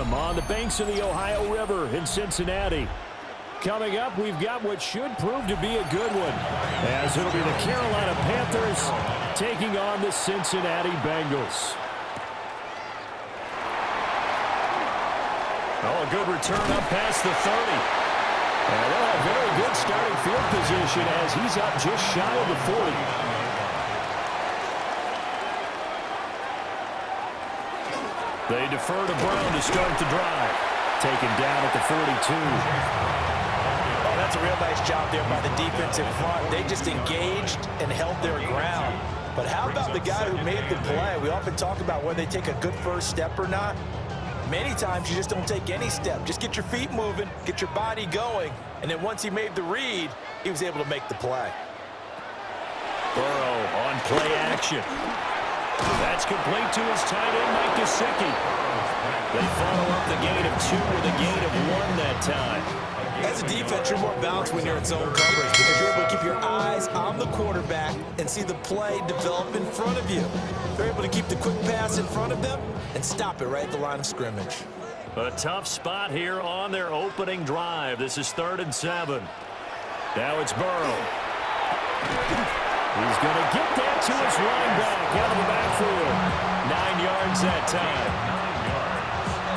Stadium on the banks of the Ohio River in Cincinnati. Coming up, we've got what should prove to be a good one, as it'll be the Carolina Panthers taking on the Cincinnati Bengals. Oh, a good return up past the 30. And they'll have very good starting field position as he's up just shy of the 40. They defer to Brown to start the drive. Taken down at the 42. Oh, that's a real nice job there by the defensive front. They just engaged and held their ground. But how about the guy who made the play? We often talk about whether they take a good first step or not. Many times you just don't take any step. Just get your feet moving, get your body going, and then once he made the read, he was able to make the play. Burrow on play action. That's complete to his tight end, Mike Gesicki. They follow up the gain of 2 with a gain of 1 that time. As a defense, you're more balanced when you're in zone coverage because you're able to keep your eyes on the quarterback and see the play develop in front of you. They're able to keep the quick pass in front of them and stop it right at the line of scrimmage. A tough spot here on their opening drive. This is 3rd and 7. Now it's Burrow. He's going to get that to his running back out of the backfield. 9 yards that time.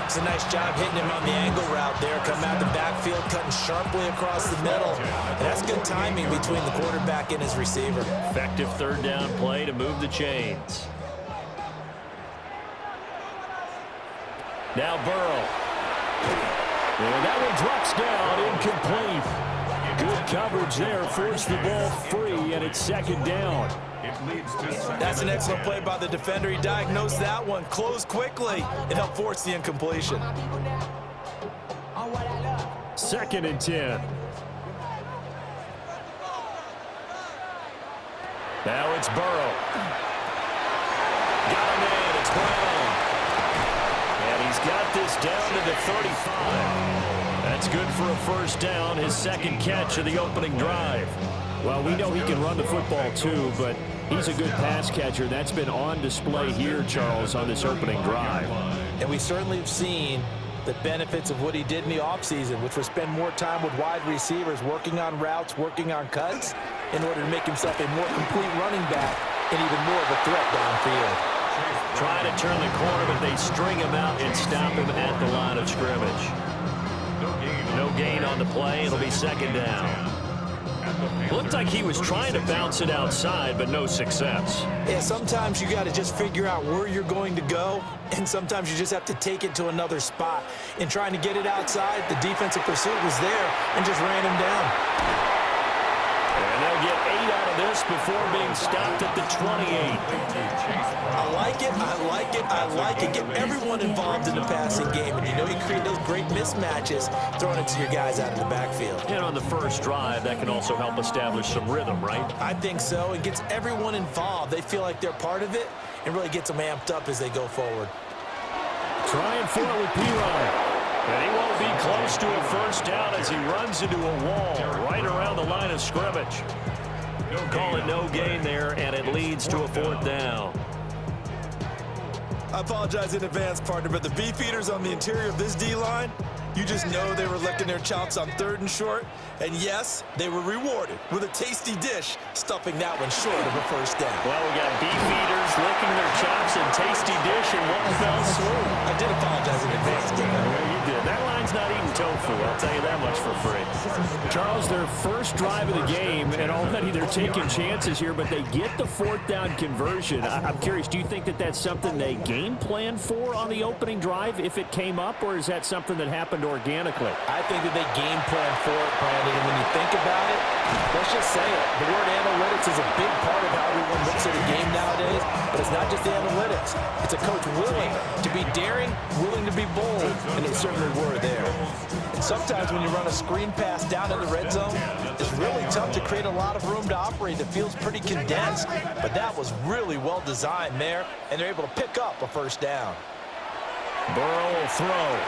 It's a nice job hitting him on the angle route there. Coming out the backfield, cutting sharply across the middle. And that's good timing between the quarterback and his receiver. Effective 3rd down play to move the chains. Now Burrow. And that one drops down, incomplete. Good coverage there, forced the ball free, and it's 2nd down. That's an excellent play by the defender. He diagnosed that one, closed quickly, and helped force the incompletion. 2nd and 10. Now it's Burrow. Got him in, it's Brown. And he's got this down to the 35. That's good for a 1st down, his 2nd catch of the opening drive. Well, we know he can run the football too, but he's a good pass catcher. That's been on display here, Charles, on this opening drive. And we certainly have seen the benefits of what he did in the offseason, which was spend more time with wide receivers, working on routes, working on cuts, in order to make himself a more complete running back and even more of a threat downfield. Trying to turn the corner, but they string him out and stop him at the line of scrimmage. No gain on the play. It'll be 2nd down. Looked like he was trying to bounce it outside, but no success. Yeah, sometimes you got to just figure out where you're going to go, and sometimes you just have to take it to another spot. In trying to get it outside, the defensive pursuit was there and just ran him down. And they'll get 8 out of this before being stopped at the 28. I like it, I like it, I like it. Get everyone involved in the passing game, and you know you create those great mismatches throwing it to your guys out of the backfield. And on the first drive, that can also help establish some rhythm, right? I think so. It gets everyone involved. They feel like they're part of it and really gets them amped up as they go forward. Trying for it with P-Ryan. And he won't be close to a 1st down as he runs into a wall right around the line of scrimmage. Call it no gain there, and it leads to a 4th down. I apologize in advance, partner, but the beefeaters on the interior of this D-line, you just know they were licking their chops on 3rd and short. And yes, they were rewarded with a tasty dish, stuffing that one short of a 1st down. Well, we got beefeaters licking their chops and tasty dish in one fell swoop. I did apologize in advance, didn't I? Yeah, you did. That line's not eating tofu, I'll tell you that much for free. Charles, their 1st drive of the game, and already they're taking chances here, but they get the 4th down conversion. I'm curious, do you think that that's something they game plan for on the opening drive if it came up, or is that something that happened organically? I think that they game plan for it, Brandon, and when you think about it, let's just say it. The word analytics is a big part of how everyone looks at a game nowadays, but it's not just analytics. It's a coach willing to be daring, willing to be bold, and they certainly were there. And sometimes when you run a screen pass down in the red zone, it's really tough to create a lot of room to operate. The field's pretty condensed, but that was really well designed there, and they're able to pick up a 1st down. Burrow will throw.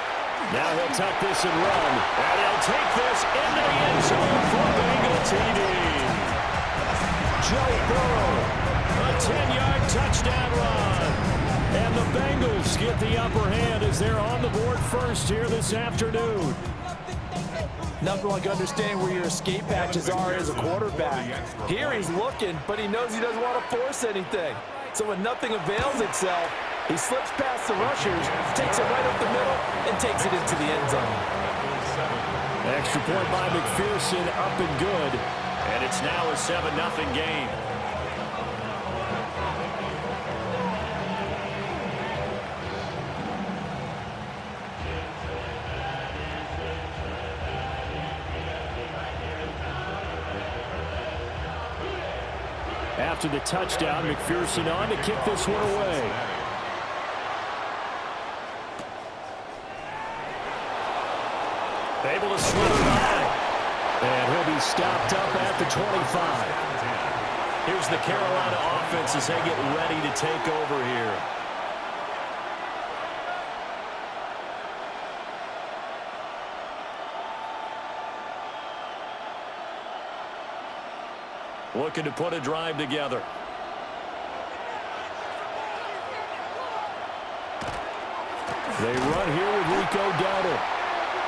Now he'll tuck this and run. And he'll take this into the end zone for a Bengal TD. Joe Burrow, a 10-yard touchdown run. And the Bengals get the upper hand as they're on the board first here this afternoon. Nothing like understanding where your escape hatches are as a quarterback. Here he's looking, but he knows he doesn't want to force anything. So when nothing avails itself, he slips past the rushers, takes it right up the middle, and takes it into the end zone. Extra point by McPherson, up and good. And it's now a 7-0 game. After the touchdown, McPherson on to kick this one away. Able to slither by. And he'll be stopped up at the 25. Here's the Carolina offense as they get ready to take over here. Looking to put a drive together. They run here with Rico Dowdle.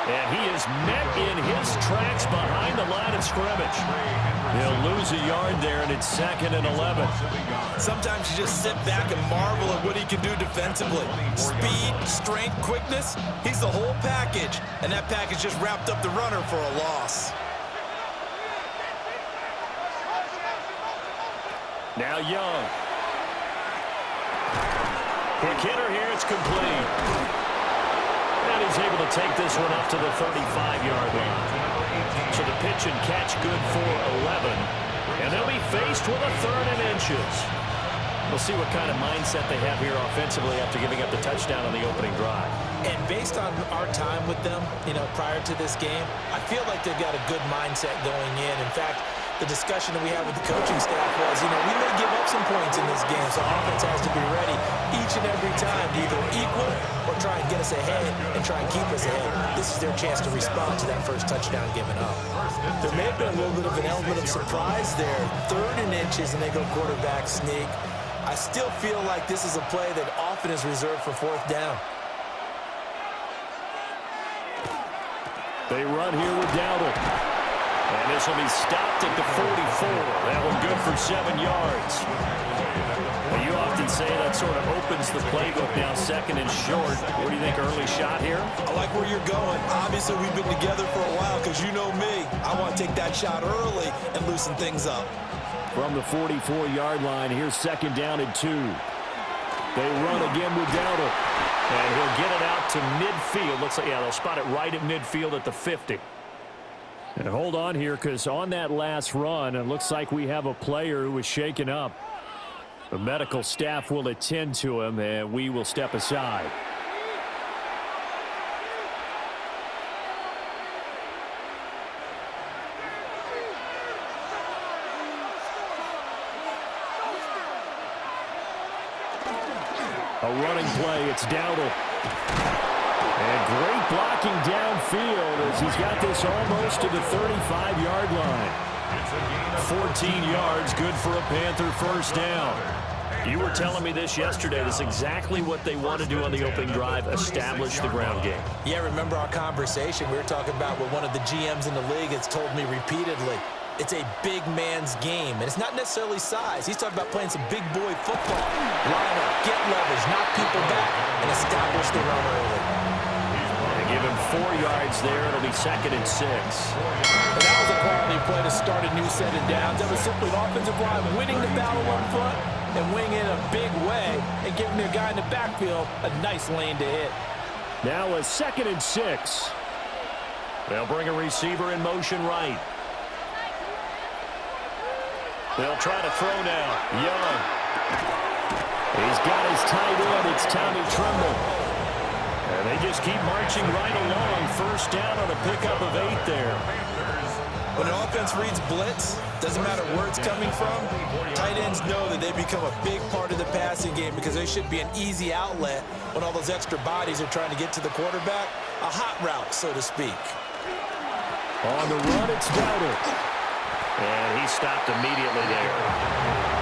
And he is met in his tracks behind the line of scrimmage. He'll lose a yard there, and it's 2nd and 11. Sometimes you just sit back and marvel at what he can do defensively. Speed, strength, quickness, he's the whole package. And that package just wrapped up the runner for a loss. Now Young. Quick hitter here, it's complete. And he's able to take this one up to the 35-yard line. So the pitch and catch good for 11. And they'll be faced with a 3rd and inches. We'll see what kind of mindset they have here offensively after giving up the touchdown on the opening drive. And based on our time with them, prior to this game, I feel like they've got a good mindset going in. In fact, the discussion that we had with the coaching staff was, we may give up some points in this game, so offense has to be ready each and every time to either equal or try and get us ahead and try and keep us ahead. This is their chance to respond to that first touchdown given up. There may have been a little bit of an element of surprise there. 3rd and inches, and they go quarterback sneak. I still feel like this is a play that often is reserved for 4th down. They run here with Dowdle. And this will be stopped at the 44. That one good for 7 yards. Well, you often say that sort of opens the playbook now, 2nd and short. What do you think, early shot here? I like where you're going. Obviously, we've been together for a while because you know me. I want to take that shot early and loosen things up. From the 44-yard line, here's 2nd down and 2. They run again with Dowdle. And he'll get it out to midfield. Looks like, they'll spot it right at midfield at the 50. And hold on here, because on that last run, it looks like we have a player who was shaken up. The medical staff will attend to him, and we will step aside. A running play, it's Dowdle. And great blocking downfield as he's got this almost to the 35-yard line. 14 yards, good for a Panther first down. You were telling me this yesterday. This is exactly what they want to do on the opening drive, establish the ground game. Yeah, remember our conversation? We were talking about what one of the GMs in the league has told me repeatedly. It's a big man's game, and it's not necessarily size. He's talking about playing some big boy football. Line up, get leverage, knock people back, and establish the run early. Give him 4 yards there. It'll be 2nd and 6. And that was a quality play to start a new set of downs. That was simply an offensive line winning the battle up front and winning in a big way and giving their guy in the backfield a nice lane to hit. Now a 2nd and 6. They'll bring a receiver in motion right. They'll try to throw now. Young. He's got his tight end. It's Tommy Tremble. And they just keep marching right along. First down on a pickup of 8 there. When an offense reads blitz, doesn't matter where it's coming from, tight ends know that they become a big part of the passing game because they should be an easy outlet when all those extra bodies are trying to get to the quarterback. A hot route, so to speak. On the run, it's Dowdle. And he stopped immediately there.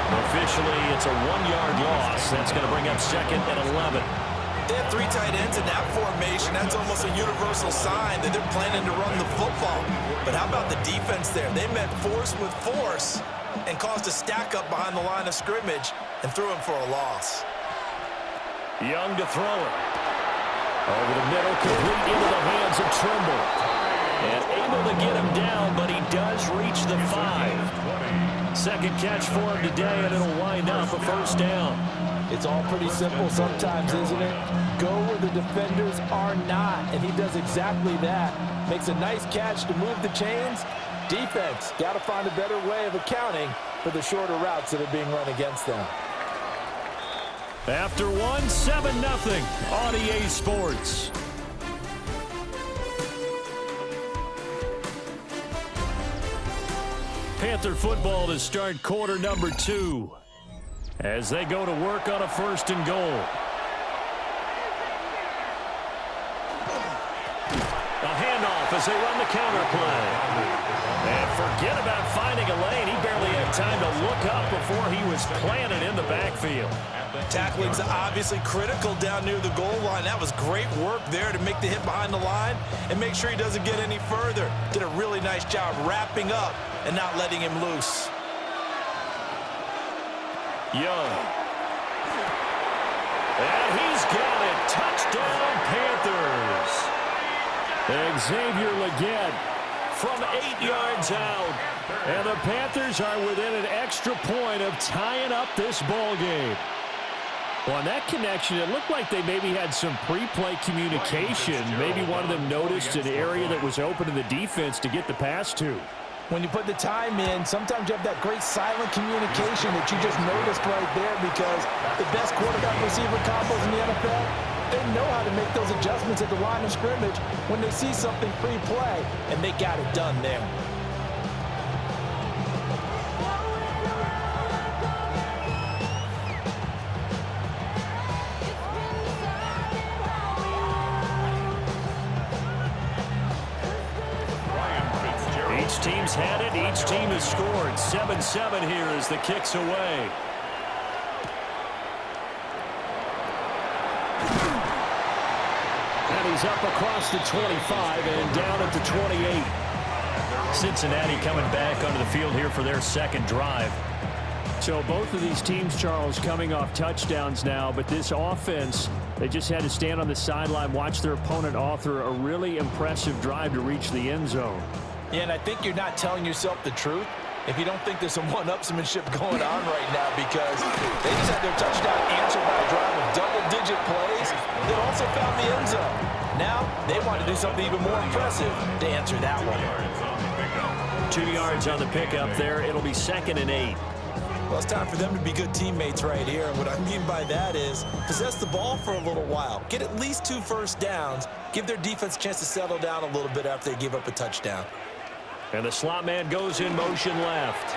Officially, it's a 1-yard loss. That's going to bring up 2nd and 11. They have 3 tight ends in that formation. That's almost a universal sign that they're planning to run the football. But how about the defense there? They met force with force and caused a stack up behind the line of scrimmage and threw him for a loss. Young to throw it. Over the middle, complete into the hands of Trimble. And able to get him down, but he does reach the 5. Second catch for him today, and it'll wind up a first down. It's all pretty simple sometimes, isn't it? Go where the defenders are not, and he does exactly that. Makes a nice catch to move the chains. Defense, got to find a better way of accounting for the shorter routes that are being run against them. After 7-0 on EA Sports. Panther football to start quarter number 2 as they go to work on a 1st and goal. A handoff as they run the counter play. And forget about finding a lane. He barely had time to look up before he was planted in the backfield. Tackling's obviously critical down near the goal line. That was great work there to make the hit behind the line and make sure he doesn't get any further. Did a really nice job wrapping up and not letting him loose. Young. And he's got it. Touchdown, Panthers. Xavier Legette from 8 yards out. And the Panthers are within an extra point of tying up this ball game. Well, on that connection, it looked like they maybe had some pre-play communication. Maybe one of them noticed an area that was open to the defense to get the pass to. When you put the time in, sometimes you have that great silent communication that you just noticed right there, because the best quarterback-receiver combos in the NFL, they know how to make those adjustments at the line of scrimmage when they see something pre-play, and they got it done there. Each team's had it. Each team has scored. 7-7 here as the kick's away. And he's up across the 25 and down at the 28. Cincinnati coming back onto the field here for their second drive. So both of these teams, Charles, coming off touchdowns now, but this offense, they just had to stand on the sideline, watch their opponent author a really impressive drive to reach the end zone. Yeah, and I think you're not telling yourself the truth if you don't think there's some one-upsmanship going on right now, because they just had their touchdown answered by a drive of double-digit plays that also found the end zone. Now they want to do something even more impressive to answer that one. 2 yards on the pickup there. It'll be 2nd and 8. Well, it's time for them to be good teammates right here. And what I mean by that is possess the ball for a little while. Get at least 2 first downs. Give their defense a chance to settle down a little bit after they give up a touchdown. And the slot man goes in motion left.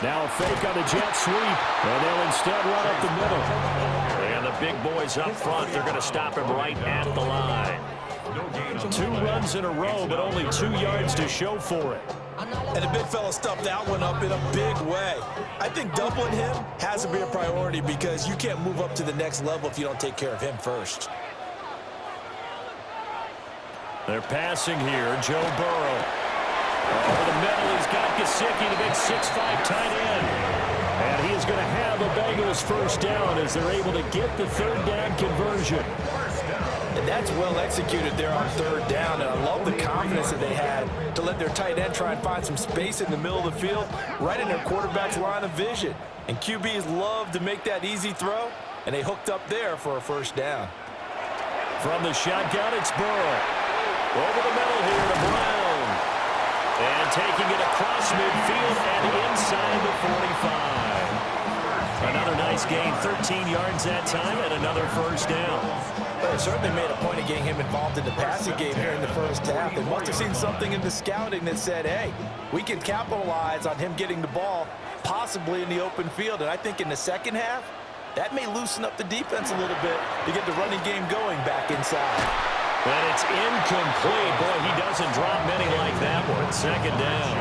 Now a fake on the jet sweep. And they'll instead run up the middle. And the big boys up front, they're going to stop him right at the line. 2 runs in a row, but only 2 yards to show for it. And the big fella stuffed that one up in a big way. I think doubling him has to be a priority, because you can't move up to the next level if you don't take care of him first. They're passing here. Joe Burrow. Over the middle, he's got Gesicki, the big 6'5" tight end. And he is going to have a Bengals first down as they're able to get the 3rd down conversion. And that's well executed there on 3rd down, and I love the confidence that they had to let their tight end try and find some space in the middle of the field, right in their quarterback's line of vision. And QBs love to make that easy throw, and they hooked up there for a first down. From the shotgun, it's Burrow. Over the middle here to Brown. And taking it across midfield and inside the 45. Another nice gain, 13 yards that time, and another first down. But it certainly made a point of getting him involved in the passing game here in the first half. They must have seen something in the scouting that said, hey, we can capitalize on him getting the ball, possibly in the open field. And I think in the second half, that may loosen up the defense a little bit to get the running game going back inside. And it's incomplete. Boy, he doesn't drop many like that one. 2nd down.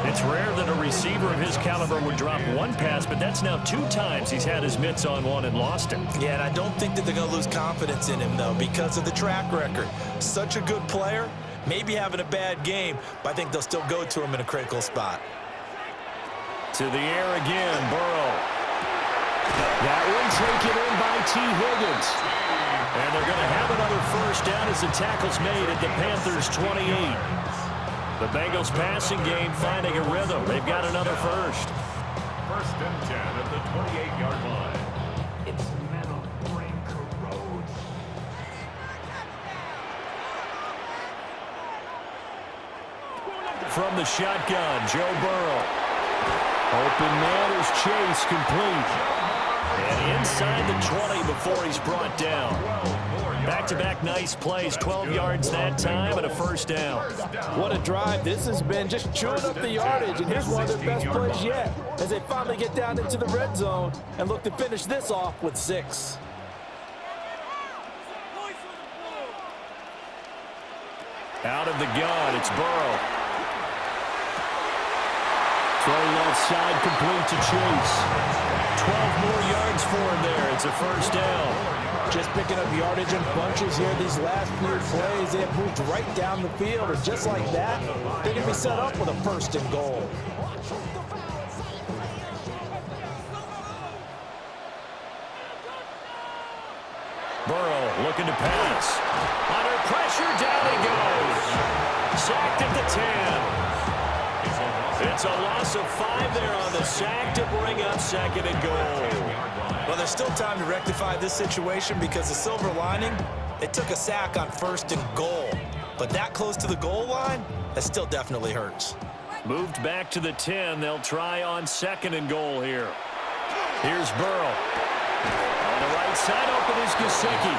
It's rare that a receiver of his caliber would drop one pass, but that's now 2 times he's had his mitts on one and lost it. Yeah, and I don't think that they're going to lose confidence in him, though, because of the track record. Such a good player, maybe having a bad game, but I think they'll still go to him in a critical spot. To the air again, Burrow. That one taken in by T. Higgins. And they're going to have another first down as the tackle's made at the Panthers' 28. The Bengals passing game finding a rhythm. They've got another first. First and 10 at the 28-yard line. Its metal ring corrodes. From the shotgun, Joe Burrow. Open man is Chase, complete. And inside the 20 before he's brought down. Back-to-back nice plays, 12 yards that time and a first down. What a drive this has been, just chewing up the yardage, and here's one of their best plays yet as they finally get down into the red zone and look to finish this off with 6. Out of the gun, it's Burrow. Throw left side, complete to Chase. 12 more yards for him there. It's a first down. Just picking up yardage in bunches here these last few plays. They have moved right down the field, and just like that, they're going to be set up with a first and goal. Burrow looking to pass. Under pressure, down he goes. Sacked at the 10. It's a loss of 5 there on the sack to bring up second and goal. Well, there's still time to rectify this situation because the silver lining, they took a sack on first and goal. But that close to the goal line, that still definitely hurts. Moved back to the 10. They'll try on second and goal here. Here's Burrow. On the right side, open is Gesicki.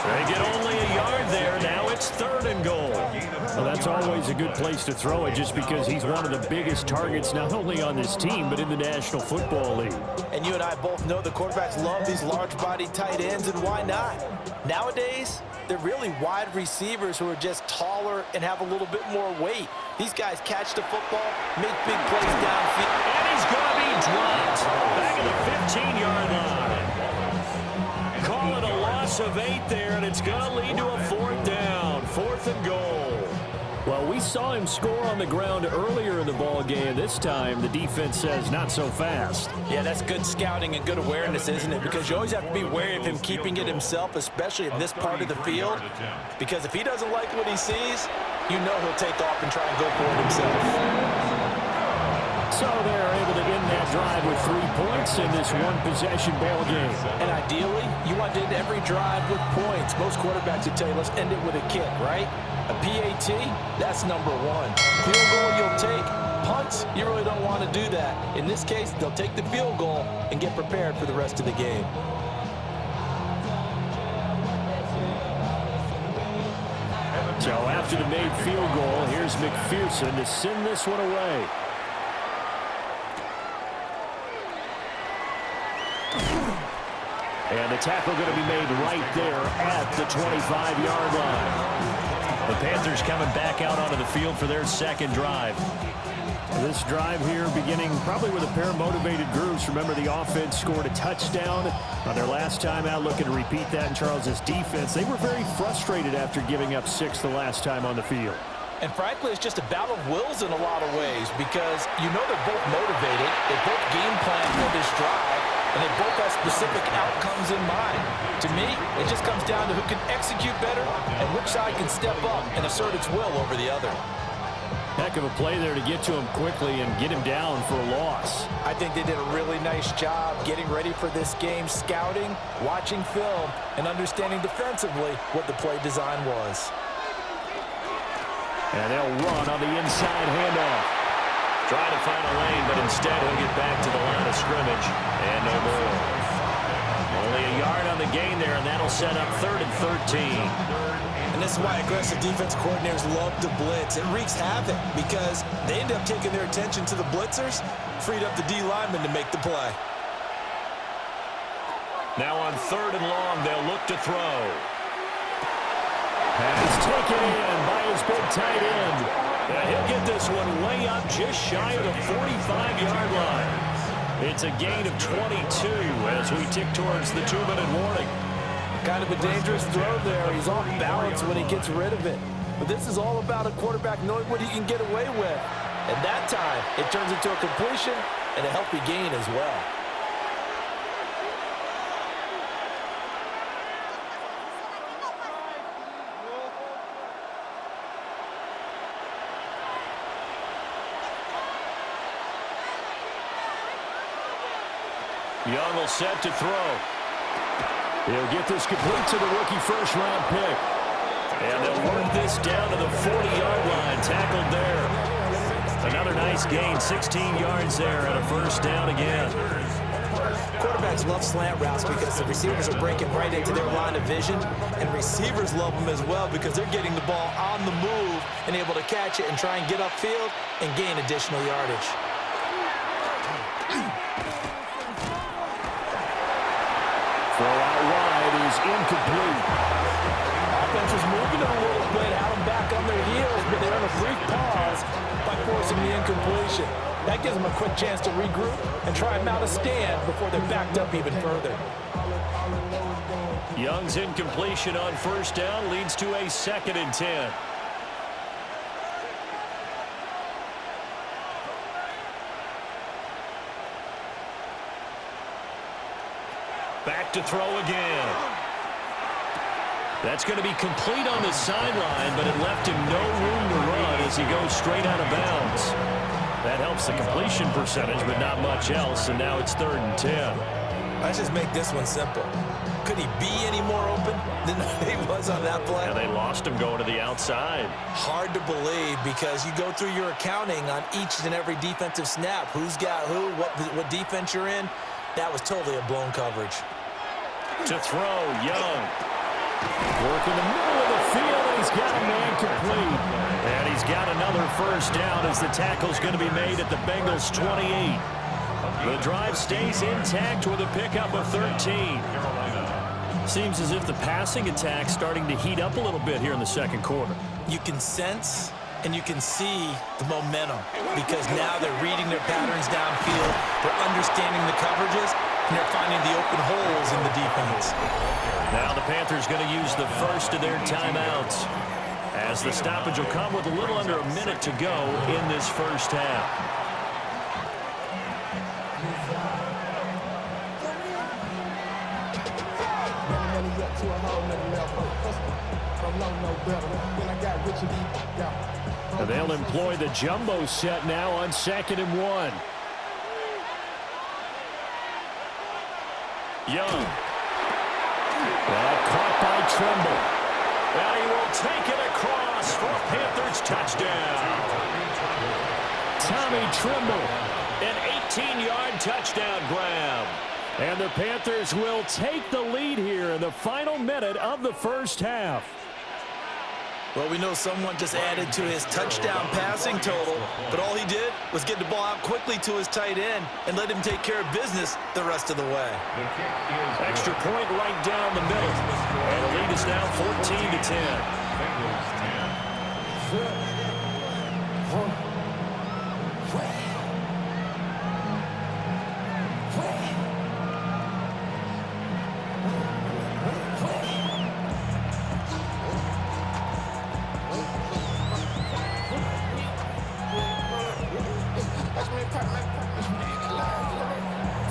They get only a yard there. Now it's third and goal. Well, that's always a good place to throw it just because he's one of the biggest targets not only on this team but in the National Football League. And you and I both know the quarterbacks love these large-bodied tight ends, and why not? Nowadays, they're really wide receivers who are just taller and have a little bit more weight. These guys catch the football, make big plays downfield. And he's going to be dropped back at the 15-yard line. Call it a loss of 8 there, and it's going to lead to a fourth down. Fourth and goal. Well, we saw him score on the ground earlier in the ball game. This time, the defense says not so fast. Yeah, that's good scouting and good awareness, isn't it? Because you always have to be wary of him keeping it himself, especially in this part of the field. Because if he doesn't like what he sees, you know he'll take off and try and go for it himself. So they're able to end that drive with 3 points in this one-possession ball game. And ideally, you want to end every drive with points. Most quarterbacks would tell you, let's end it with a kick, right? A PAT, that's number 1. Field goal you'll take. Punts, you really don't want to do that. In this case, they'll take the field goal and get prepared for the rest of the game. So after the made field goal, here's McPherson to send this one away. And the tackle going to be made right there at the 25-yard line. The Panthers coming back out onto the field for their second drive. This drive here beginning probably with a pair of motivated groups. Remember, the offense scored a touchdown on their last time out, looking to repeat that in Charles's defense. They were very frustrated after giving up 6 the last time on the field. And frankly, it's just a battle of wills in a lot of ways because you know they're both motivated. They both game plan for this drive, and they both have specific outcomes in mind. To me, it just comes down to who can execute better and which side can step up and assert its will over the other. Heck of a play there to get to him quickly and get him down for a loss. I think they did a really nice job getting ready for this game, scouting, watching film, and understanding defensively what the play design was. And they'll run on the inside handoff. Trying to find a lane, but instead he'll get back to the line of scrimmage. And no more. Only a yard on the gain there, and that'll set up 3rd and 13. And this is why aggressive defense coordinators love to blitz. It wreaks havoc because they end up taking their attention to the blitzers, freed up the D lineman to make the play. Now on 3rd and long, they'll look to throw. Pass taken in by his big tight end. And he'll get this one way up just shy of the 45-yard line. It's a gain of 22 as we tick towards the 2-minute warning. Kind of a dangerous throw there. He's off balance when he gets rid of it. But this is all about a quarterback knowing what he can get away with. And that time, it turns into a completion and a healthy gain as well. Young will set to throw. He'll get this complete to the rookie first-round pick. And they'll work this down to the 40-yard line, tackled there. Another nice gain, 16 yards there, and a first down again. Quarterbacks love slant routes because the receivers are breaking right into their line of vision, and receivers love them as well because they're getting the ball on the move and able to catch it and try and get upfield and gain additional yardage. Throw out wide is incomplete. Offense is moving a little bit, had them back on their heels, but they're on a brief pause by forcing the incompletion. That gives them a quick chance to regroup and try and mount a stand before they're backed up even further. Young's incompletion on first down leads to a 2nd and 10. Back to throw again. That's going to be complete on the sideline, but it left him no room to run as he goes straight out of bounds. That helps the completion percentage, but not much else, and now it's 3rd and 10. Let's just make this one simple. Could he be any more open than he was on that play? And they lost him going to the outside. Hard to believe because you go through your accounting on each and every defensive snap. Who's got who, what defense you're in. That was totally a blown coverage. To throw, Young. Work in the middle of the field, and he's got a man complete. And he's got another first down as the tackle's going to be made at the Bengals' 28. The drive stays intact with a pickup of 13. Seems as if the passing attack's starting to heat up a little bit here in the second quarter. You can sense and you can see the momentum because now they're reading their patterns downfield, they're understanding the coverages, and they're finding the open holes in the defense. Now the Panthers going to use the first of their timeouts as the stoppage will come with a little under a minute to go in this first half. And they'll employ the jumbo set now on 2nd and 1. Young. Caught by Tremble. And he will take it across for a Panthers touchdown. Tommy Tremble. An 18-yard touchdown grab. And the Panthers will take the lead here in the final minute of the first half. Well, we know someone just added to his touchdown passing total, but all he did was get the ball out quickly to his tight end and let him take care of business the rest of the way. Extra point right down the middle. And the lead is now 14-10.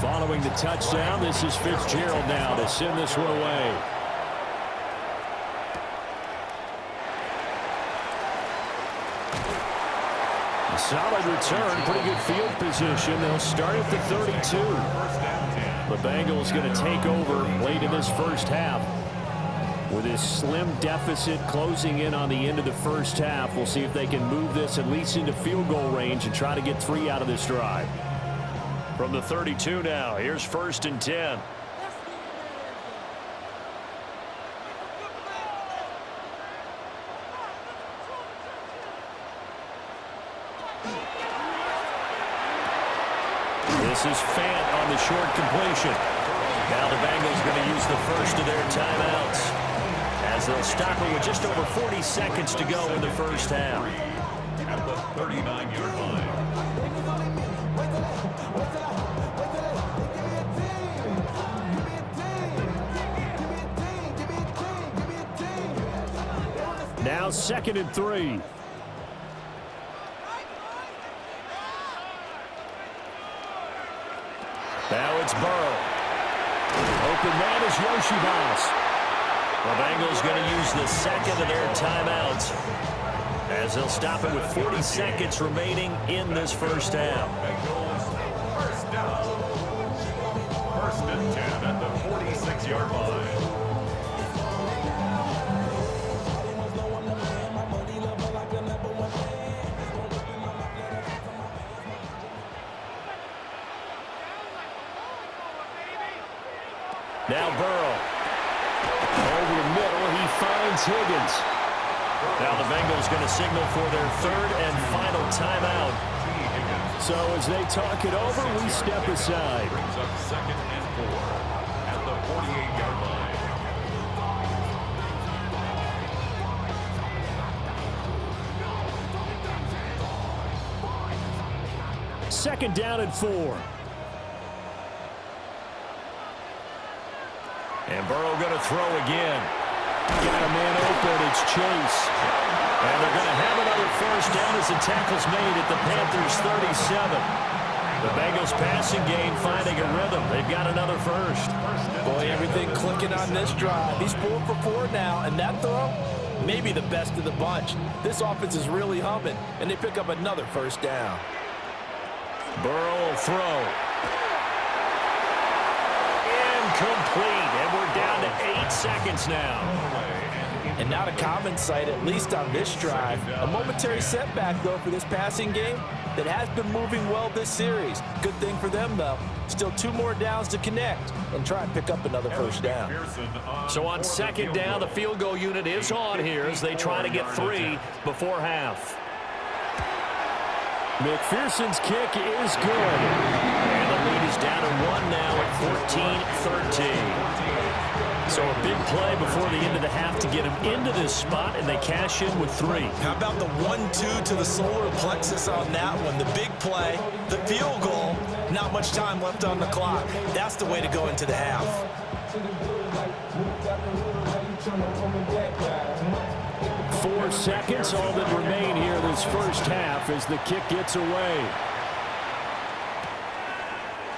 Following the touchdown, this is Fitzgerald now to send this one away. A solid return, pretty good field position. They'll start at the 32. The Bengals going to take over late in this first half. With this slim deficit closing in on the end of the first half, we'll see if they can move this at least into field goal range and try to get 3 out of this drive. From the 32 now, here's 1st and 10. This is Fant on the short completion. Now the Bengals going to use the first of their timeouts as they'll stop it with just over 40 seconds to go in the first half. at the 39-yard line. Now 2nd and 3. Now it's Burrow. Open man is Yoshibas. The Bengals going to use the second of their timeouts as they'll stop it with 40 seconds remaining in this first half. Bengals, first down. 1st and 10 at the 46-yard line. Now Burrow. Over the middle, he finds Higgins. Now the Bengals going to signal for their 3rd and final timeout. So as they talk it over, we step aside. Brings up 2nd and 4 at the 48-yard line. 2nd down and 4. And Burrow going to throw again. Got a man open. It's Chase. And they're going to have another first down as the tackle's made at the Panthers' 37. The Bengals passing game finding a rhythm. They've got another first. Boy, everything clicking on this drive. He's 4 for 4 now, and that throw, maybe the best of the bunch. This offense is really humming, and they pick up another first down. Burrow will throw. Incomplete, and we're down to 8 seconds now. And not a common sight, at least on this drive. A momentary setback, though, for this passing game that has been moving well this series. Good thing for them, though. Still 2 more downs to connect and try and pick up another first down. So on 2nd down, the field goal unit is on here as they try to get 3 before half. McPherson's kick is good. And the lead is down to 1 now at 14-13. So a big play before the end of the half to get him into this spot, and they cash in with 3. How about the 1-2 to the solar plexus on that one? The big play, the field goal, not much time left on the clock. That's the way to go into the half. 4 seconds, all that remain here this first half as the kick gets away.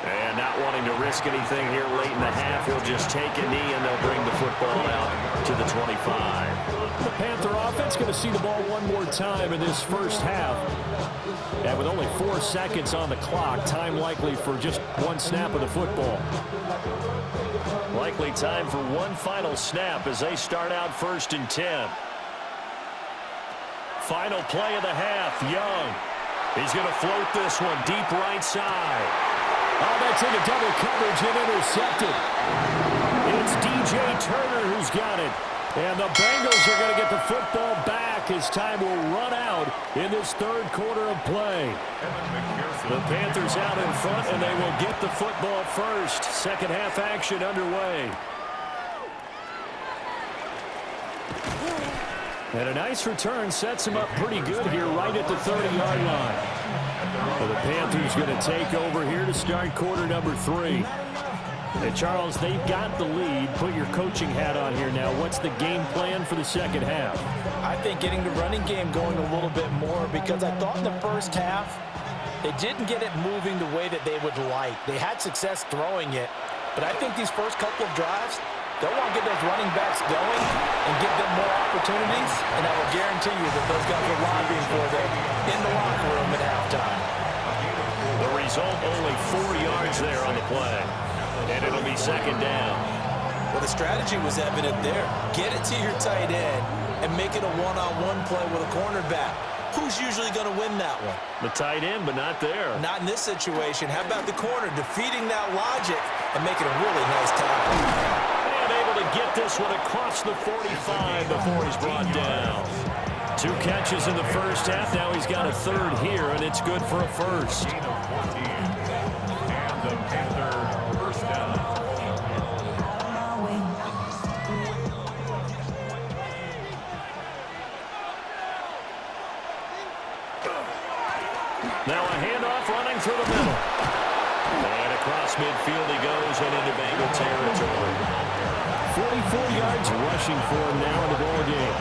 And not wanting to risk anything here late in the half, he'll just take a knee and they'll bring the football out to the 25. The Panther offense going to see the ball one more time in this first half. And with only 4 seconds on the clock, time likely for just 1 snap of the football. Likely time for 1 final snap as they start out 1st and 10. Final play of the half, Young. He's going to float this one deep right side. Oh, that's into double coverage and intercepted. It's DJ Turner who's got it. And the Bengals are going to get the football back as time will run out in this 3rd quarter of play. The Panthers out in front, and they will get the football first. 2nd half action underway. And a nice return sets him up pretty good here right at the 30-yard line. Well, the Panthers going to take over here to start quarter number 3. And Charles, they've got the lead. Put your coaching hat on here now. What's the game plan for the 2nd half? I think getting the running game going a little bit more, because I thought in the first half they didn't get it moving the way that they would like. They had success throwing it, but I think these first couple of drives, they'll want to get those running backs going and give them more opportunities, and I will guarantee you that those guys are lobbying for them in the locker room at halftime. The result, only 4 yards there on the play. And it'll be 2nd down. Well, the strategy was evident there. Get it to your tight end and make it a one-on-one play with a cornerback. Who's usually going to win that one? The tight end, but not there. Not in this situation. How about the corner defeating that logic and making a really nice tackle? And able to get this one across the 45 before he's brought down. 2 catches in the first half. Now he's got a 3rd here, and it's good for a first. And the Panther first down. Now a handoff running through the middle. And across midfield he goes and into Bengal territory. 44 yards rushing for him now in the ball game.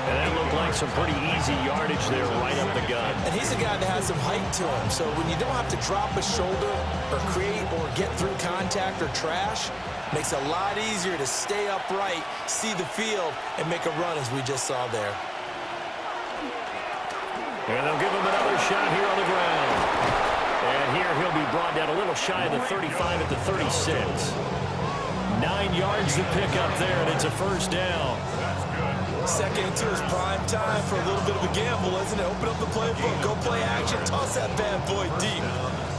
And that looked like some pretty easy yardage there right up the gut. And he's a guy that has some height to him. So when you don't have to drop a shoulder or create or get through contact or trash, makes it a lot easier to stay upright, see the field, and make a run as we just saw there. And they'll give him another shot here on the ground. And here he'll be brought down a little shy of the 35 at the 36. 9 yards to pick up there, and it's a first down. Second into his prime time for a little bit of a gamble, isn't it? Open up the playbook, go play action, toss that bad boy deep.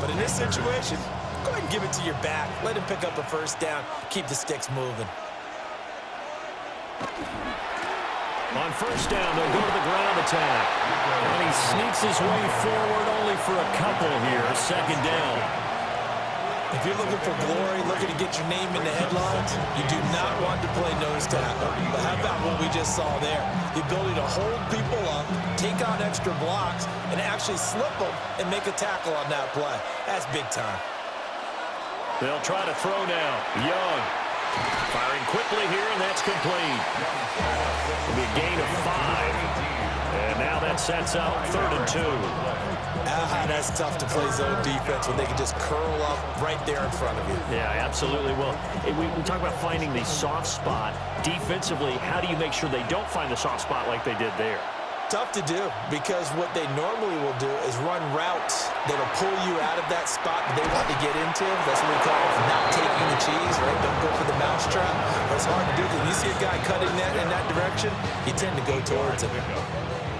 But in this situation, go ahead and give it to your back. Let him pick up a first down. Keep the sticks moving. On first down, they'll go to the ground attack. And he sneaks his way forward only for a couple here. Second down. If you're looking for glory, looking to get your name in the headlines, you do not want to play nose tackle. But how about what we just saw there? The ability to hold people up, take on extra blocks, and actually slip them and make a tackle on that play. That's big time. They'll try to throw now. Young firing quickly here, and that's complete. It'll be a gain of 5. And now that sets out 3rd and 2. That's tough to play zone defense when they can just curl up right there in front of you. Yeah, absolutely. Well, we talk about finding the soft spot. Defensively, how do you make sure they don't find the soft spot like they did there? Tough to do, because what they normally will do is run routes that'll pull you out of that spot that they want to get into. That's what we call not taking the cheese, right? Don't go for the mousetrap. But it's hard to do because you see a guy cutting that in that direction, you tend to go towards him.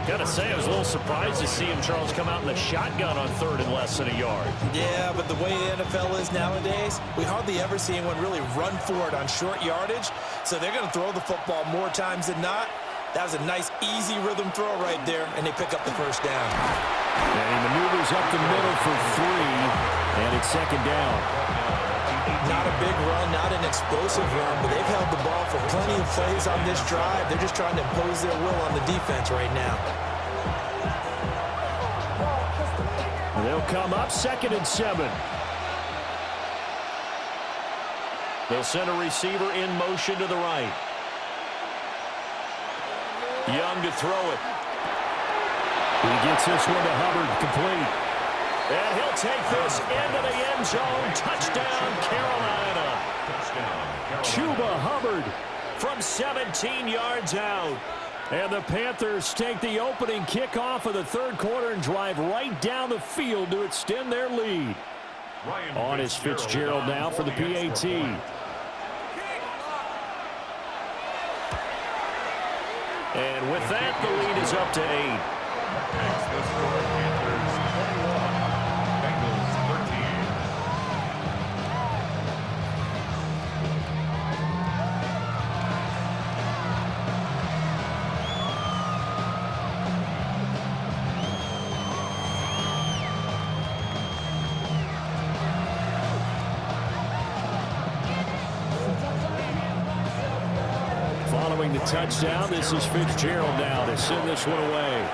Gotta say, I was a little surprised to see him, Charles, come out in the shotgun on 3rd and less than a yard. Yeah, but the way the NFL is nowadays, we hardly ever see anyone really run for it on short yardage. So they're going to throw the football more times than not. That was a nice, easy rhythm throw right there, and they pick up the first down. And he maneuvers up the middle for 3, and it's second down. Not a big run, not an explosive run, but they've held the ball for plenty of plays on this drive. They're just trying to impose their will on the defense right now. And they'll come up 2nd and 7. They'll send a receiver in motion to the right. Young to throw it. He gets this one to Hubbard, complete. And he'll take this into the end zone. Touchdown, Carolina. Chuba Hubbard From 17 yards out. And the Panthers take the opening kickoff of the 3rd quarter and drive right down the field to extend their lead. On is Fitzgerald now for the PAT. And with that, the lead is up to 8. Next, the score, Panthers 21, Bengals 13. Following the touchdown, this is Fitzgerald now to send this one away.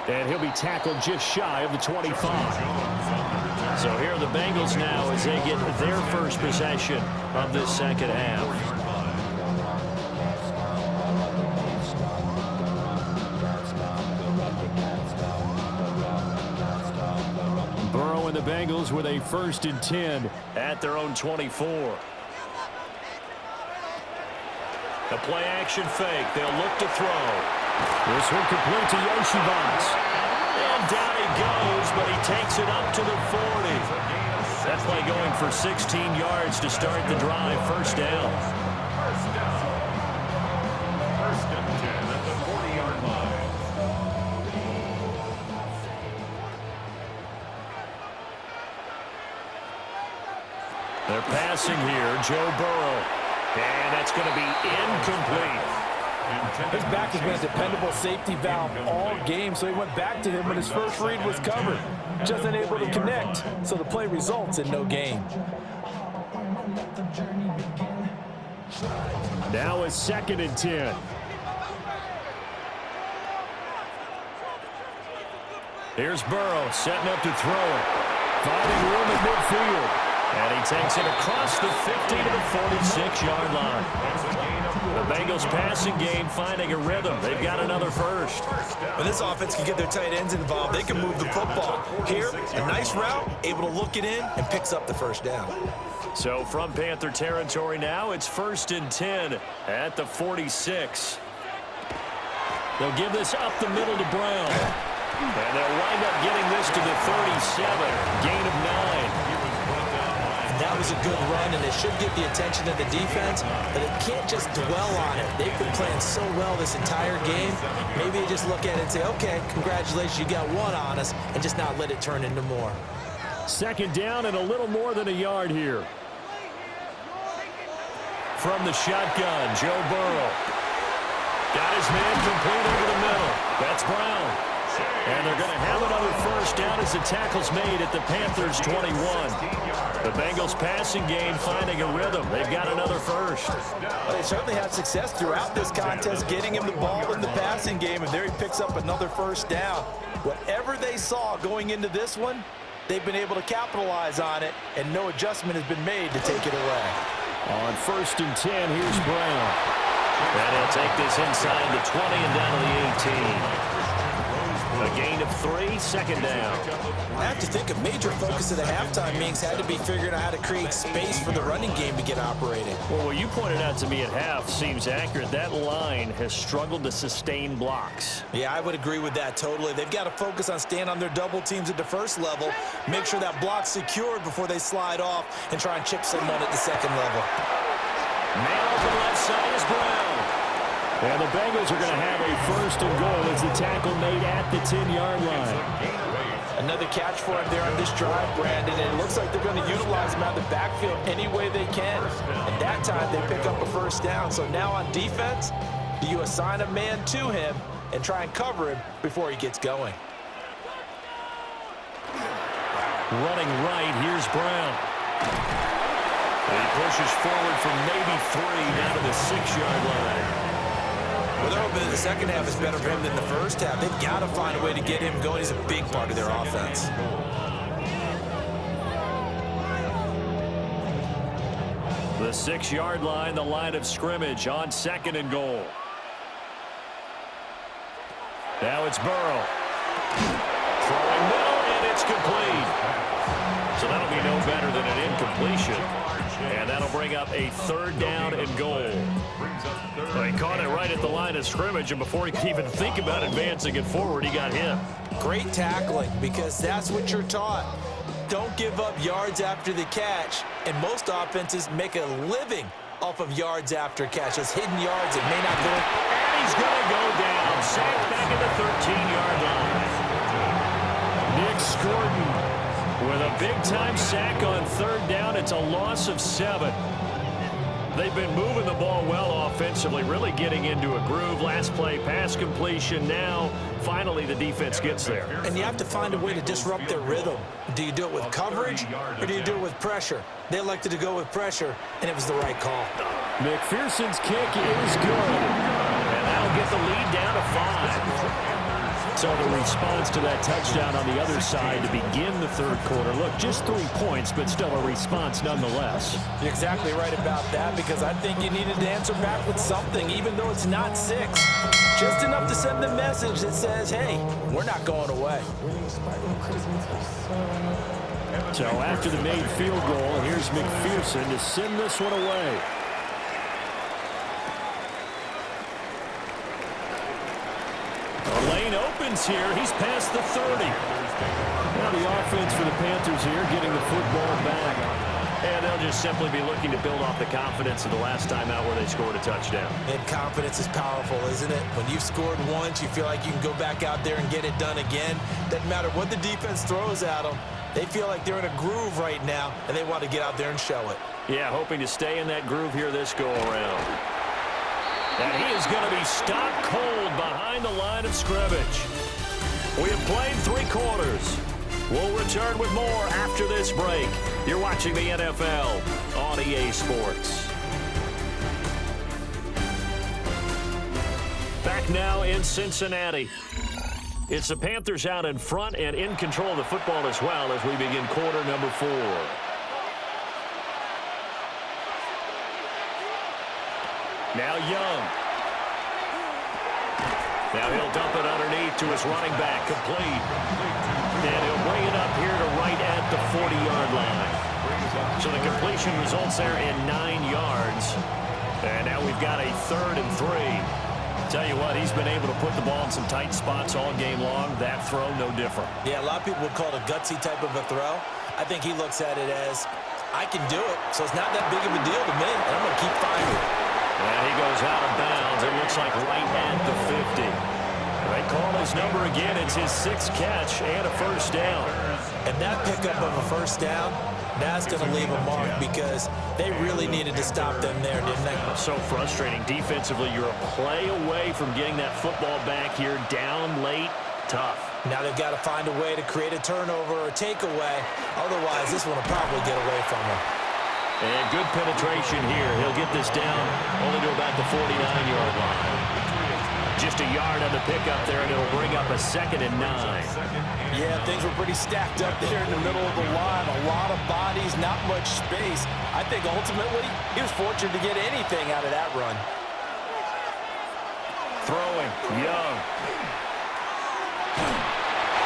And he'll be tackled just shy of the 25. So here are the Bengals now as they get their first possession of this second half. Burrow and the Bengals with a 1st and 10 at their own 24. The play action fake. They'll look to throw. This one complete to Yoshibans. And down he goes, but he takes it up to the 40. That play going for 16 yards to start the drive. First down. First down. 1st and 10 at the 40-yard line. They're passing here. Joe Burrow. And that's going to be incomplete. His back has been a dependable safety valve all game, so he went back to him when his first read was covered. Just unable to connect, so the play results in no gain. Now a 2nd and 10. Here's Burrow setting up to throw it. Finding room at midfield. And he takes it across the 50 to the 46-yard line. The Bengals passing game finding a rhythm. They've got another first. When this offense can get their tight ends involved, they can move the football. Here, a nice route, able to look it in, and picks up the first down. So from Panther territory now, it's 1st and 10 at the 46. They'll give this up the middle to Brown. And they'll wind up getting this to the 37. Gain of 9. That was a good run, and it should get the attention of the defense, but it can't just dwell on it. They've been playing so well this entire game. Maybe you just look at it and say, okay, congratulations, you got one on us, and just not let it turn into more. 2nd down and a little more than a yard here. From the shotgun, Joe Burrow. Got his man complete over the middle. That's Brown. And they're going to have another first down as the tackle's made at the Panthers' 21. The Bengals passing game finding a rhythm. They've got another first. Well, they certainly had success throughout this contest, getting him the ball in the passing game, and there he picks up another first down. Whatever they saw going into this one, they've been able to capitalize on it, and no adjustment has been made to take it away. On 1st and 10, here's Brown. And he'll take this inside the 20 and down to the 18. A gain of 3, 2nd down. I have to think a major focus of the halftime meetings had to be figuring out how to create space for the running game to get operating. Well, what you pointed out to me at half seems accurate. That line has struggled to sustain blocks. Yeah, I would agree with that totally. They've got to focus on staying on their double teams at the first level, make sure that block's secured before they slide off, and try and chip someone at the second level. Man open left side is Brown. And the Bengals are going to have a 1st and goal as the tackle made at the 10-yard line. Another catch for him there on this drive, Brandon, and it looks like they're going to utilize him out of the backfield any way they can. And that time they pick up a first down. So now on defense, do you assign a man to him and try and cover him before he gets going? Running right, here's Brown. And he pushes forward from maybe 3 down to the 6-yard line. Well, they're hoping that the second half is better for him than the first half. They've got to find a way to get him going. He's a big part of their offense. The 6-yard line, the line of scrimmage on 2nd and goal. Now it's Burrow. Throwing middle, and it's complete. So that'll be no better than an incompletion. And that'll bring up a 3rd down and goal. Well, he caught it right at the line of scrimmage, and before he could even think about advancing it forward, he got hit. Great tackling, because that's what you're taught. Don't give up yards after the catch, and most offenses make a living off of yards after catch. Those hidden yards that may not go in. And he's going to go down. Sacked back at the 13-yard line. Nick Scordon with a big-time sack on 3rd down. It's a loss of 7. They've been moving the ball well offensively, really getting into a groove. Last play, pass completion. Now, finally, the defense gets there. And you have to find a way to disrupt their rhythm. Do you do it with coverage, or do you do it with pressure? They elected to go with pressure, and it was the right call. McPherson's kick is good. And that'll get the lead down to 5. So the response to that touchdown on the other side to begin the 3rd quarter. Look, just 3 points, but still a response nonetheless. You're exactly right about that, because I think you needed to answer back with something, even though it's not 6. Just enough to send the message that says, hey, we're not going away. So after the made field goal, here's McPherson to send this one away. The lane opens here. He's past the 30. Now the offense for the Panthers here getting the football back. And they'll just simply be looking to build off the confidence of the last time out where they scored a touchdown. And confidence is powerful, isn't it? When you've scored once, you feel like you can go back out there and get it done again. Doesn't matter what the defense throws at them. They feel like they're in a groove right now, and they want to get out there and show it. Yeah, hoping to stay in that groove here this go-around. And he is going to be stopped cold behind the line of scrimmage. We have played 3 quarters. We'll return with more after this break. You're watching the NFL on EA Sports. back now in Cincinnati. It's the Panthers out in front and in control of the football as well as we begin quarter number 4. Now Young. Now he'll dump it underneath to his running back, complete. And he'll bring it up here to right at the 40-yard line. So the completion results there in 9 yards. And now we've got a 3rd and 3. Tell you what, he's been able to put the ball in some tight spots all game long. That throw, no different. Yeah, a lot of people would call it a gutsy type of a throw. I think he looks at it as, I can do it, so it's not that big of a deal to me, and I'm going to keep finding it. And he goes out of bounds. It looks like right at the 50. They call his number again. It's his 6th catch and a first down. And that pickup of a first down, that's going to leave a mark because they really needed to stop them there, didn't they? So frustrating. Defensively, you're a play away from getting that football back here. Down late, tough. Now they've got to find a way to create a turnover or a takeaway. Otherwise, this one will probably get away from them. And good penetration here. He'll get this down only to about the 49-yard line. Just a yard on the pickup there, and it'll bring up a 2nd and 9. Yeah, things were pretty stacked up there in the middle of the line. A lot of bodies, not much space. I think ultimately he was fortunate to get anything out of that run. Throwing, Young.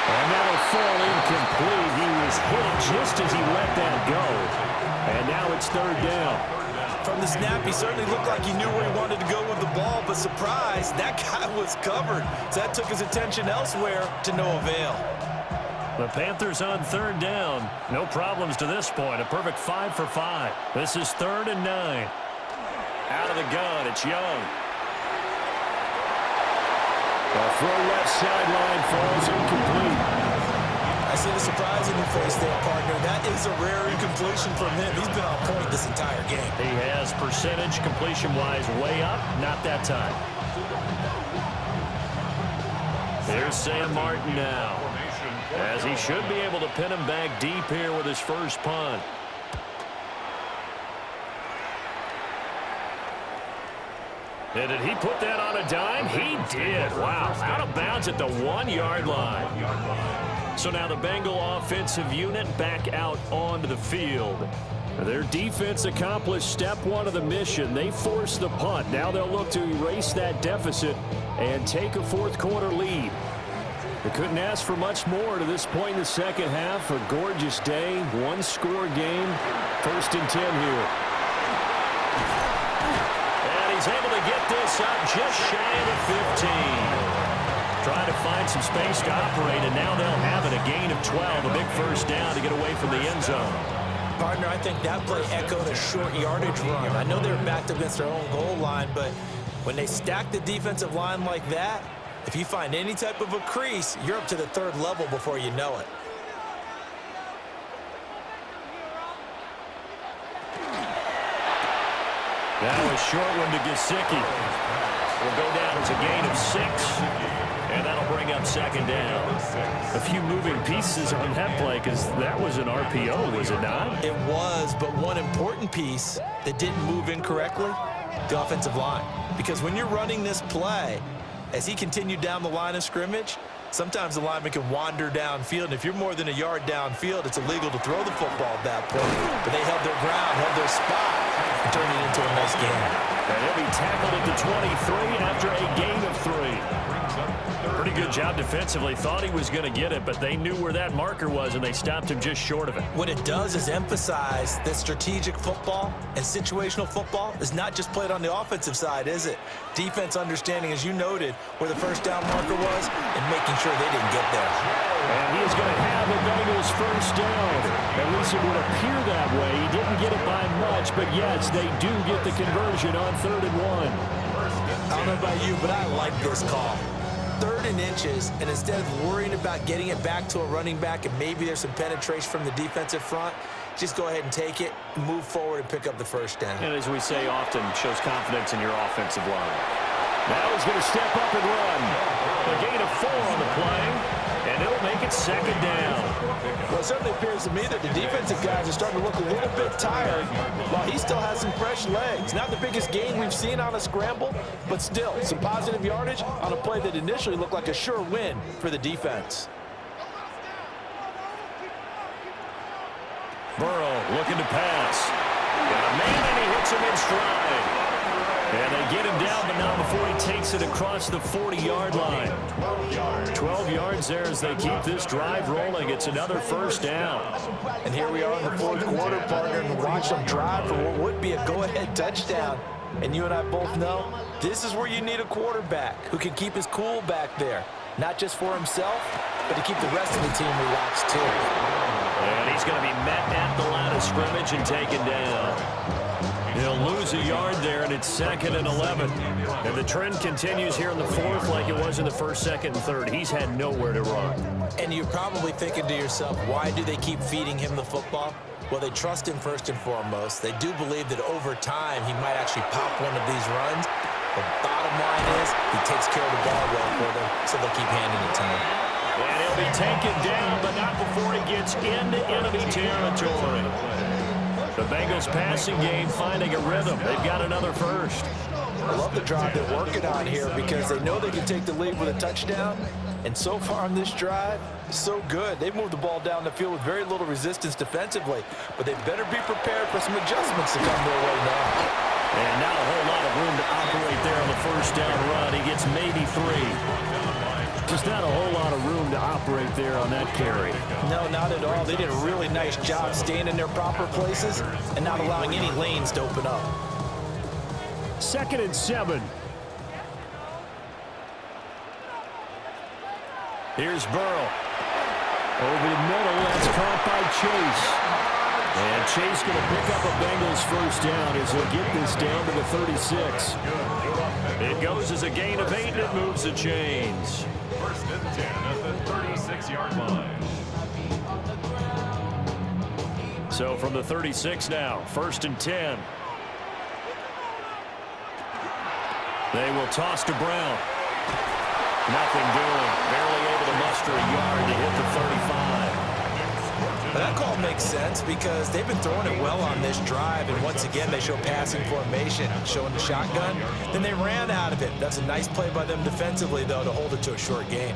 And that'll fall incomplete. He was hit just as he let that go. And now it's 3rd down. From the snap, he certainly looked like he knew where he wanted to go with the ball, but surprise, that guy was covered. So that took his attention elsewhere to no avail. The Panthers on 3rd down. No problems to this point. A perfect 5 for 5. This is 3rd and 9. Out of the gun, it's Young. A throw left sideline falls incomplete. I see the surprise in your face there, partner. That is a rare incompletion from him. He's been on point this entire game. He has percentage completion-wise way up. Not that time. There's Sam Martin now, as he should be able to pin him back deep here with his first punt. And did he put that on a dime? He did. Wow. Out of bounds at the 1-yard line. So now the Bengal offensive unit back out onto the field. Their defense accomplished step 1 of the mission. They forced the punt. Now they'll look to erase that deficit and take a 4th quarter lead. They couldn't ask for much more to this point in the second half. A gorgeous day, 1-score game. 1st and 10 here. And he's able to get this up just shy of the 15. Trying to find some space to operate, and now they'll have it. A gain of 12, a big first down to get away from the end zone. Partner, I think that play echoed a short yardage run. I know they were backed against their own goal line, but when they stack the defensive line like that, if you find any type of a crease, you're up to the 3rd level before you know it. Now a short one to Gesicki. Will go down as a gain of 6. And that'll bring up 2nd down. A few moving pieces on that play because that was an RPO, was it not? It was, but one important piece that didn't move incorrectly, the offensive line. Because when you're running this play, as he continued down the line of scrimmage, sometimes the lineman can wander downfield. And if you're more than a yard downfield, it's illegal to throw the football at that point. But they held their ground, held their spot, and turned it into a nice game. And he'll be tackled at the 23 after a gain of 3. Pretty good job defensively. Thought he was going to get it, but they knew where that marker was, and they stopped him just short of it. What it does is emphasize that strategic football and situational football is not just played on the offensive side, is it? Defense understanding, as you noted, where the first down marker was and making sure they didn't get there. And he is going to have the Bengals first down. At least it would appear that way. He didn't get it by much, but yes, they do get the conversion on 3rd and 1. I don't know about you, but I like this call. 3rd and inches, and instead of worrying about getting it back to a running back and maybe there's some penetration from the defensive front, just go ahead and take it, move forward, and pick up the first down. And as we say often, shows confidence in your offensive line. Now he's going to step up and run. A gain of 4 on the play. And it'll make it second down. Well, it certainly appears to me that the defensive guys are starting to look a little bit tired while he still has some fresh legs. Not the biggest gain we've seen on a scramble, but still some positive yardage on a play that initially looked like a sure win for the defense. Burrow looking to pass. Got a man, and he hits him in stride. And they get him down, but not before he takes it across the 40-yard line. 12 yards there as they keep this drive rolling. It's another first down. And here we are in the fourth quarter, partner, and watch them drive for what would be a go-ahead touchdown. And you and I both know this is where you need a quarterback who can keep his cool back there. Not just for himself, but to keep the rest of the team relaxed too. And he's going to be met at the line of scrimmage and taken down. He'll lose a yard there, and it's 2nd and 11. And the trend continues here in the fourth like it was in the first, second, and third. He's had nowhere to run. And you're probably thinking to yourself, why do they keep feeding him the football? Well, they trust him first and foremost. They do believe that over time he might actually pop one of these runs. The bottom line is he takes care of the ball well for them, so they'll keep handing it to him. And he'll be taken down, but not before he gets into enemy territory. The Bengals passing game finding a rhythm. They've got another first. I love the drive they're working on here because they know they can take the lead with a touchdown. And so far on this drive, so good. They've moved the ball down the field with very little resistance defensively. But they better be prepared for some adjustments to come their way now. And not a whole lot of room to operate there on the first down run. He gets maybe 3. Just not a whole lot of room to operate there on that carry. No, not at all. They did a really nice job staying in their proper places and not allowing any lanes to open up. 2nd and 7. Here's Burrow. Over the middle, that's caught by Chase. And Chase going to pick up a Bengals first down as he'll get this down to the 36. It goes as a gain of 8, and it moves the chains. 1st and 10 at the 36-yard line. So from the 36 now, 1st and 10. They will toss to Brown. Nothing doing. Barely able to muster a yard to hit the 35. That call makes sense because they've been throwing it well on this drive, and once again they show passing formation, showing the shotgun. Then they ran out of it. That's a nice play by them defensively, though, to hold it to a short gain.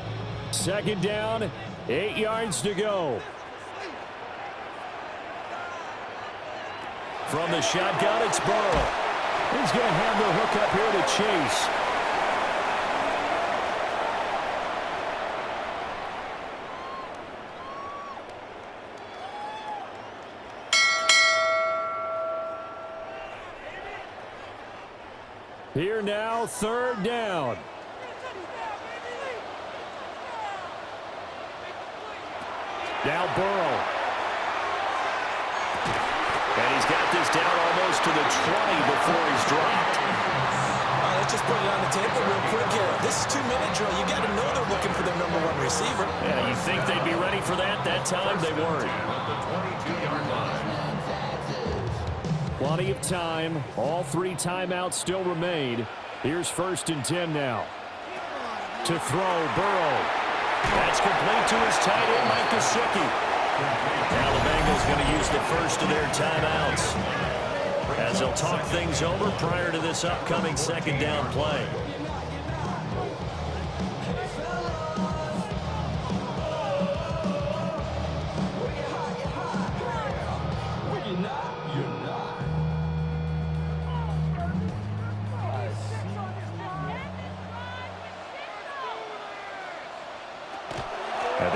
2nd down, 8 yards to go. From the shotgun, it's Burrow. He's going to have the hook up here to Chase. Here now, 3rd down. Now Burrow. And he's got this down almost to the 20 before he's dropped. Let's just put it on the table real quick here. This is 2-minute drill. You got to know they're looking for their #1 receiver. Yeah, you think they'd be ready for that? That time they weren't. Plenty of time. All 3 timeouts still remain. Here's 1st and 10 now. To throw, Burrow. That's complete to his tight end, Mike Gesicki. Now the Bengals going to use the first of their timeouts as they'll talk things over prior to this upcoming 2nd down play.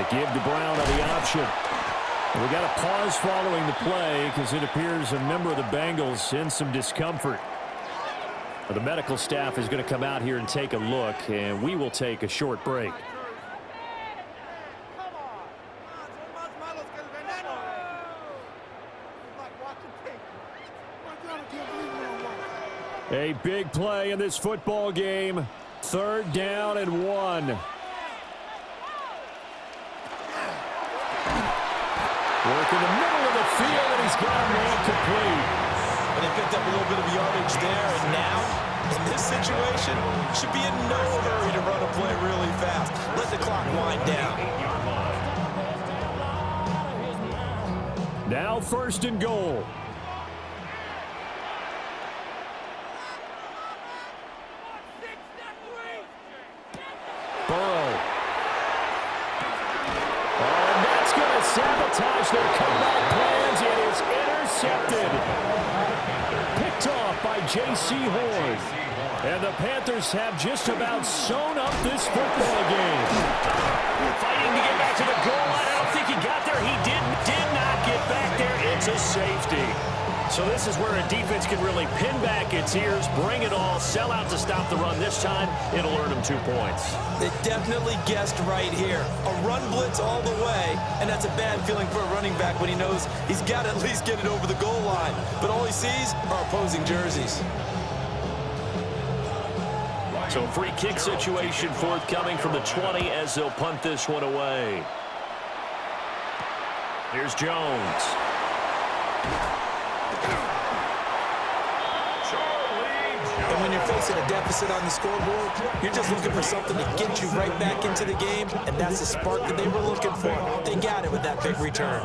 Give to Brown on the option. We got a pause following the play because it appears a member of the Bengals in some discomfort. The medical staff is going to come out here and take a look, and we will take a short break. A big play in this football game. 3rd down and 1. Work in the middle of the field, and he's got a man complete. And they picked up a little bit of yardage there, and now, in this situation, should be in no hurry to run a play really fast. Let the clock wind down. Now 1st and goal. Burrow. And that's going to sabotage their comeback plans. It is intercepted. Picked off by J.C. Horn. And the Panthers have just about sewn up this football game. Fighting to get back to the goal line. I don't think he got there. He did not get back there. It's a safety. So this is where a defense can really pin back its ears, bring it all, sell out to stop the run. This time, it'll earn them 2 points. They definitely guessed right here. A run blitz all the way, and that's a bad feeling for a running back when he knows he's got to at least get it over the goal line. But all he sees are opposing jerseys. So free kick situation forthcoming from the 20 as they'll punt this one away. Here's Jones. And when you're facing a deficit on the scoreboard, you're just looking for something to get you right back into the game, and that's the spark that they were looking for. They got it with that big return.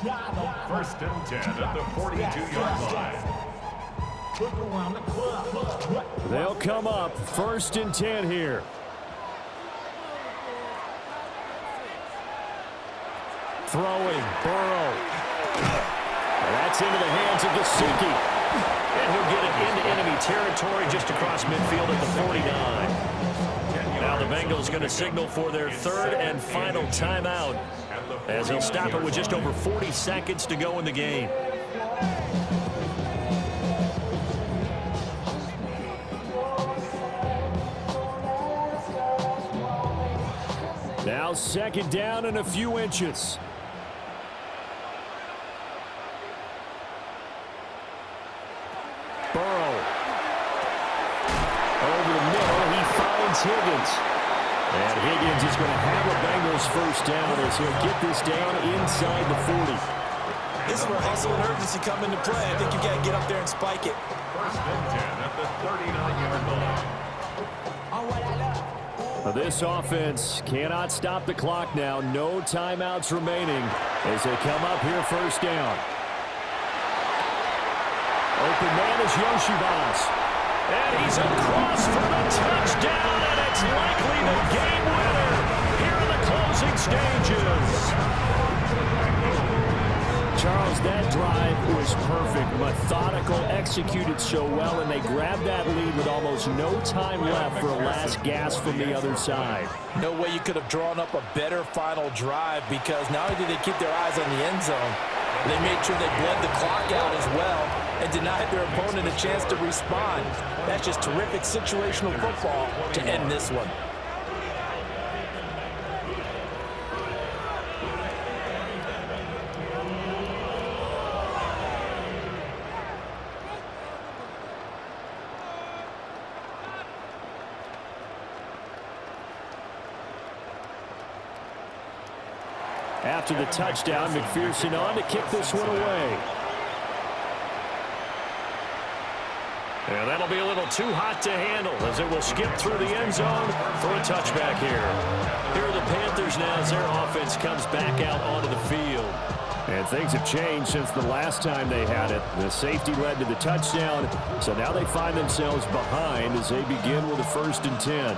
1st and 10 at the 42-yard line. They'll come up 1st and 10 here. Throwing, Burrow. That's into the hands of Gesicki. And he'll get it into enemy territory just across midfield at the 49. Now the Bengals going to signal for their 3rd and final timeout as he'll stop it with just over 40 seconds to go in the game. Now 2nd down and a few inches. Burrow. Over the middle, he finds Higgins. And Higgins is going to have a Bengals 1st down as he'll get this down inside the 40. This is where hustle and urgency come into play. I think you got to get up there and spike it. 1st and 10 at the 39-yard line. This offense cannot stop the clock now. No timeouts remaining as they come up here 1st down. Open man is Yoshivas. And he's across for the touchdown, and it's likely the game winner here in the closing stages. Charles, that drive was perfect, methodical, executed so well, and they grabbed that lead with almost no time left for a last gasp from the other side. No way you could have drawn up a better final drive, because not only did they keep their eyes on the end zone, they made sure they bled the clock out as well and denied their opponent a chance to respond. That's just terrific situational football to end this one. After the touchdown, McPherson on to kick this one away. And that'll be a little too hot to handle as it will skip through the end zone for a touchback here. Here are the Panthers now as their offense comes back out onto the field. And things have changed since the last time they had it. The safety led to the touchdown, so now they find themselves behind as they begin with a 1st and 10.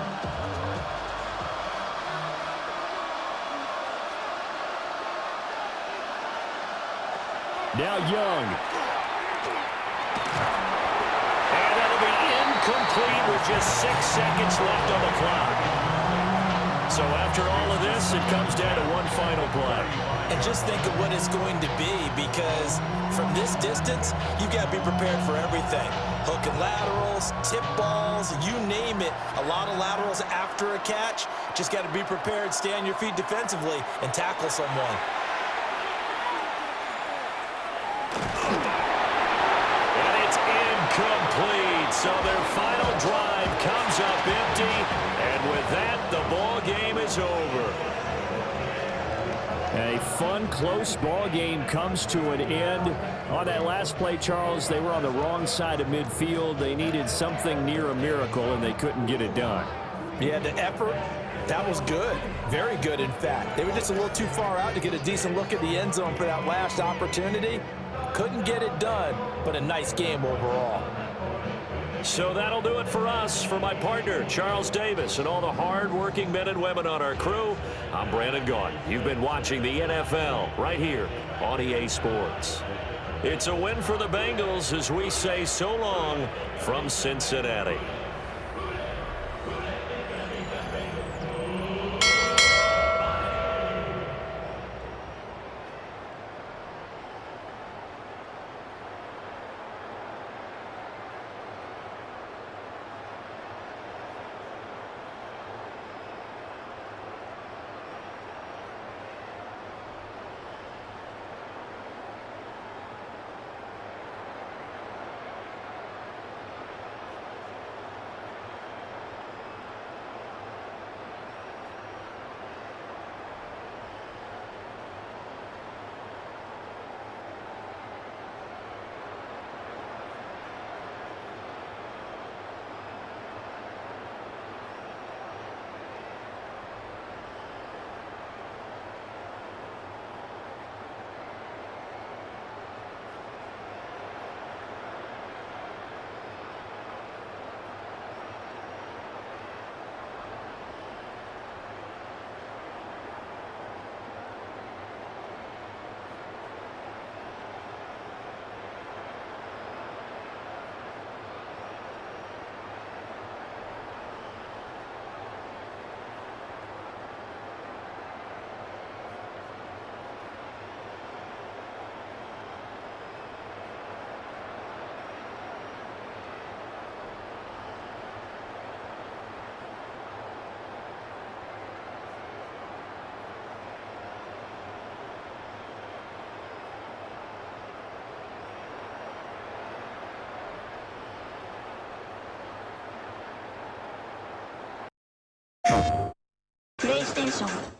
Now Young. And that'll be incomplete with just 6 seconds left on the clock. So after all of this, it comes down to one final play. And just think of what it's going to be, because from this distance, you've got to be prepared for everything. Hook and laterals, tip balls, you name it. A lot of laterals after a catch. Just got to be prepared, stay on your feet defensively, and tackle someone. And it's incomplete. So their final drive comes up empty. And with that, the ball game is over. A fun, close ball game comes to an end. On that last play, Charles, they were on the wrong side of midfield. They needed something near a miracle, and they couldn't get it done. Yeah, the effort That was good. Very good, in fact. They were just a little too far out to get a decent look at the end zone for that last opportunity. Couldn't get it done, but a nice game overall. So that'll do it for us. For my partner, Charles Davis, and all the hard-working men and women on our crew, I'm Brandon Gaudin. You've been watching the NFL right here on EA Sports. It's a win for the Bengals as we say so long from Cincinnati. PlayStation